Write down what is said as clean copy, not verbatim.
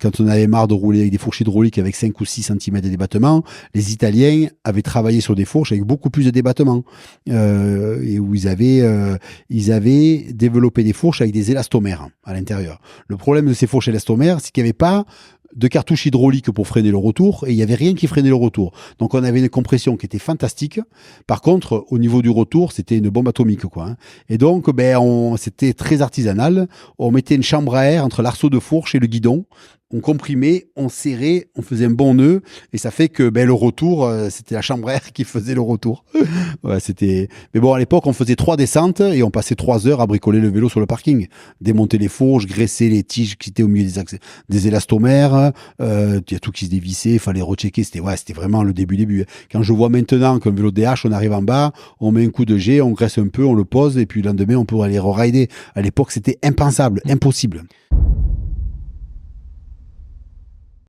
Quand on avait marre de rouler avec des fourches hydrauliques avec 5 ou 6 centimètres de débattement, les Italiens avaient travaillé sur des fourches avec beaucoup plus de débattement. Et où ils avaient développé des fourches avec des élastomères à l'intérieur. Le problème de ces fourches élastomères, c'est qu'il n'y avait pas de cartouche hydraulique pour freiner le retour et il n'y avait rien qui freinait le retour. Donc on avait une compression qui était fantastique. Par contre, au niveau du retour, c'était une bombe atomique, quoi. Hein. Et donc, c'était très artisanal. On mettait une chambre à air entre l'arceau de fourche et le guidon. On comprimait, on serrait, on faisait un bon nœud et ça fait que le retour, c'était la chambre à air qui faisait le retour. Ouais, c'était. Mais bon, à l'époque, on faisait 3 descentes et on passait 3 heures à bricoler le vélo sur le parking, démonter les fourches, graisser les tiges qui étaient au milieu des élastomères. Il y a tout qui se dévissait, il fallait rechecker. C'était vraiment le début. Quand je vois maintenant qu'un vélo DH, on arrive en bas, on met un coup de G, on graisse un peu, on le pose et puis le lendemain, on peut aller re-rider. À l'époque, c'était impensable, impossible.